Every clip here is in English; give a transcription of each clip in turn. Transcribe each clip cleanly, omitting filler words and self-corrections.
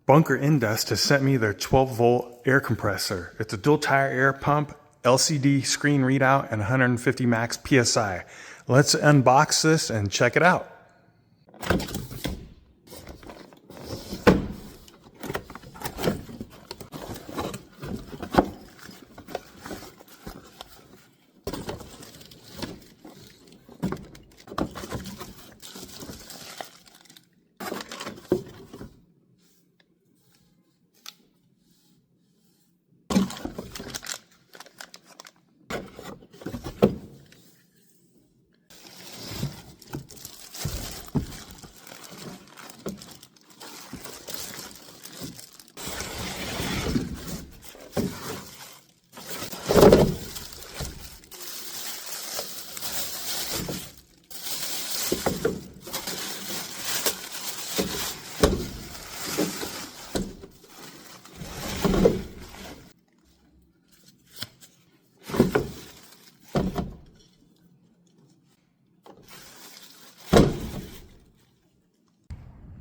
Bunker Indust has sent me their 12-volt air compressor. It's a dual tire air pump, LCD screen readout, and 150 max PSI. Let's unbox this and check it out.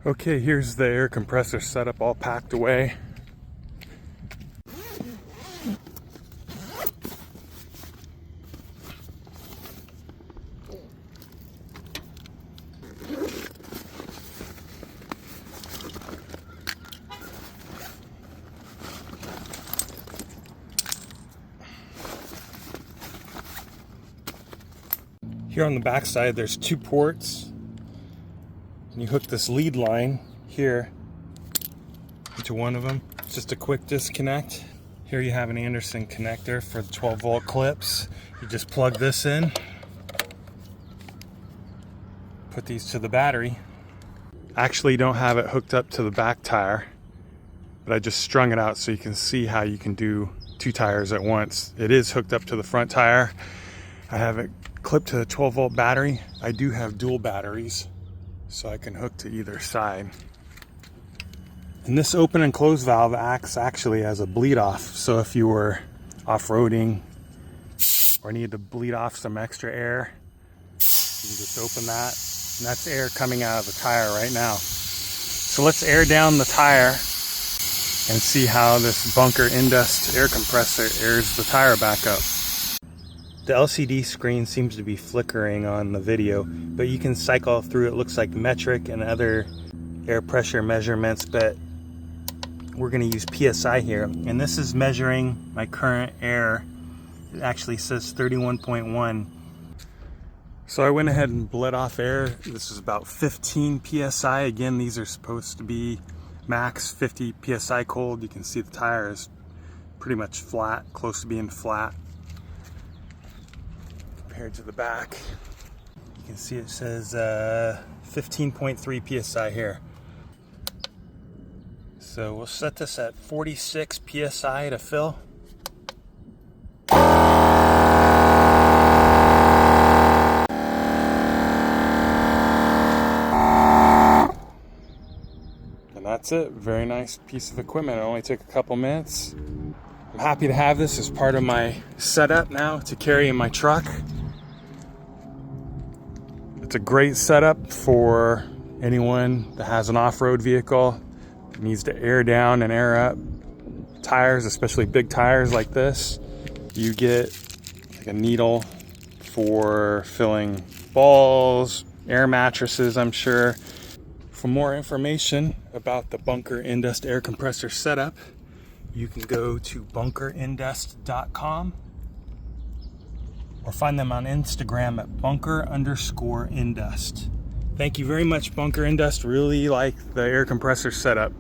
Okay, here's the air compressor setup all packed away. Here on the back side, there's two ports. And you hook this lead line here into one of them. It's just a quick disconnect. Here you have an Anderson connector for the 12-volt clips. You just plug this in, put these to the battery. Actually don't have it hooked up to the back tire, but I just strung it out so you can see how you can do two tires at once. It is hooked up to the front tire. I have it clipped to a 12-volt battery. I do have dual batteries, so I can hook to either side. And this open and close valve acts actually as a bleed off. So if you were off-roading or need to bleed off some extra air, you can just open that. And that's air coming out of the tire right now. So let's air down the tire and see how this Bunker Indust air compressor airs the tire back up. The LCD screen seems to be flickering on the video, but you can cycle through. It looks like metric and other air pressure measurements, but we're going to use PSI here. And this is measuring my current air. It actually says 31.1. So I went ahead and bled off air. This is about 15 PSI. Again, these are supposed to be max 50 PSI cold. You can see the tire is pretty much flat, close to being flat. Compared to the back, you can see it says 15.3 psi here. So we'll set this at 46 psi to fill. And that's it. Very nice piece of equipment. It only took a couple minutes. I'm happy to have this as part of my setup now to carry in my truck. It's a great setup for anyone that has an off-road vehicle, needs to air down and air up tires, especially big tires like this. You get like a needle for filling balls, air mattresses, I'm sure. For more information about the Bunker Indust air compressor setup, you can go to bunkerindust.com. or find them on Instagram at bunker_indust. Thank you very much, Bunker Indust. Really like the air compressor setup.